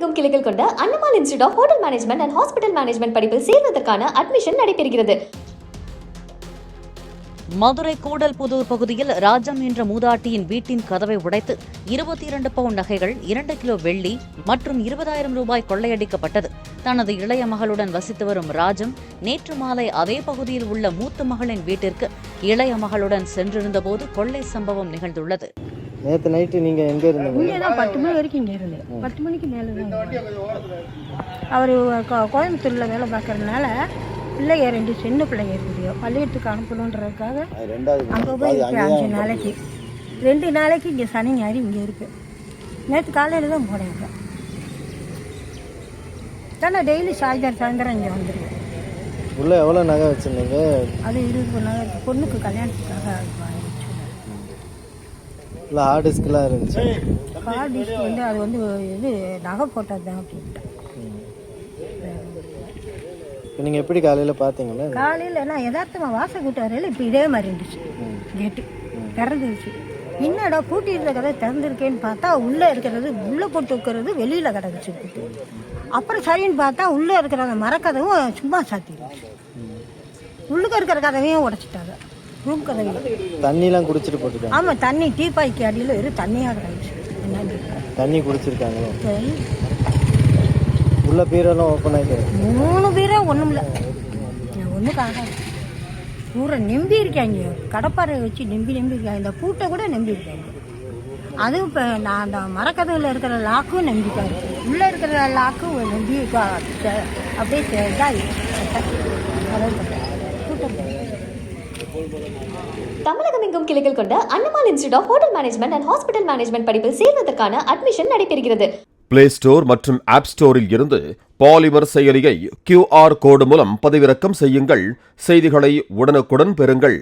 தமிழகமெங்கும் கிளைகள் கொண்ட Annamal institute of hotel management and hospital management படிப்பில் சேர்வதற்கான அட்மிஷன் நடைபெறுகிறது. மதுரை கூடல்புதூர் பகுதியில் ராஜம் என்ற மூதாட்டியின் வீட்டின் கதவை உடைத்து 22 பவுன் நகைகள், 2 கிலோ வெள்ளி மற்றும் 20,000 ரூபாய் கொள்ளையடிக்கப்பட்டது. தனது இளைய மகளுடன் வசித்து வரும் ராஜம் நேற்று மாலை அதே பகுதியில் உள்ள மூத்த மகளின் வீட்டிற்கு இளைய மகளுடன் சென்றிருந்தபோது கொள்ளை சம்பவம் நிகழ்ந்துள்ளது. நேற்று நைட்டு நீங்கள் எங்கே இருந்தீங்க? இங்கே தான் 10 மணி வரைக்கும் இங்கே இருந்தேன். 10 மணிக்கு மேலே தான் அவர் கோயம்புத்தூரில் வேலை பார்க்கறதுனால பிள்ளைங்க 2 சின்ன பிள்ளைங்க இருக்குது, பள்ளிக்கூடத்துக்கு அனுப்பணுன்றதுக்காக அங்கே போய் இருக்கு 5 நாளைக்கு 2 நாளைக்கு இங்கே சனி ஞாயிறு இங்கே இருக்கு. நேற்று காலையில் தான் போனேன். தானே டெய்லி சாயந்தரம் இங்கே வந்துடுவேன். உள்ளே எவ்வளோ நகை வச்சுருந்தீங்க? அது 20 நகை பொண்ணுக்கு கல்யாணத்துக்காக இல்லை ஹார்ட் டிஸ்கெலாம் இருந்துச்சு. ஹார்ட் டிஸ்க் வந்து அது வந்து இது நகை போட்டது தான் அப்படின்ட்டேன். இப்போ நீங்கள் எப்படி காலையில் பார்த்தீங்களா? காலையில் நான் யதார்த்தமாக வாசல் கூட்ட வரையில் இப்போ இதே மாதிரி இருந்துச்சு. கேட்டு திறந்துருச்சு. என்னடா பூட்டி இருந்த கதை திறந்துருக்கேன்னு பார்த்தா உள்ளே இருக்கிறது உள்ளே போட்டு வைக்கிறது வெளியில் கிடக்குச்சு. அப்புறம் சரின்னு பார்த்தா உள்ளே இருக்கிற அந்த மரக்கதவும் சும்மா சாத்திடுச்சு. உள்ளுக்க இருக்கிற கதவையும் உடைச்சிட்டாங்க. ரூம் கதவையும் தண்ணிலாம் குடிச்சிட்டு போட்டுருக்காங்க. ஆமாம், தண்ணி டீப்பாய்க்கு அடியில் வெறும் தண்ணியாக கிடந்துச்சு. தண்ணி குடிச்சிருக்காங்களோ? உள்ள பீரெல்லாம் ஓப்பன் ஆகிட்டு 3 பீரோ ஒன்றும் இல்லை, ஒன்றும் ஆகாது. பூரா நம்பி இருக்காங்க, கடப்பாறை வச்சு நம்பி இருக்காங்க. இந்த பூட்டை கூட நம்பி இருக்காங்க. அதுவும் இப்போ நான் அந்த மரக்கதவில் இருக்கிற லாக்கும் நம்பிக்கா இருக்குது. உள்ளே இருக்கிற லாக்கும் நம்பி அப்படியே இதாகி தமிழகமெங்கும் கிளைகள் கொண்ட Annamal institute of hotel management and hospital management படிப்பில் சேர்வதற்கான அட்மிஷன் நடைபெறுகிறது. பிளே ஸ்டோர் மற்றும் ஆப் ஸ்டோரில் இருந்து பாலிமர் செயலியை QR கோடு மூலம் பதிவிறக்கம் செய்யுங்கள். செய்திகளை உடனுக்குடன் பெறுங்கள்.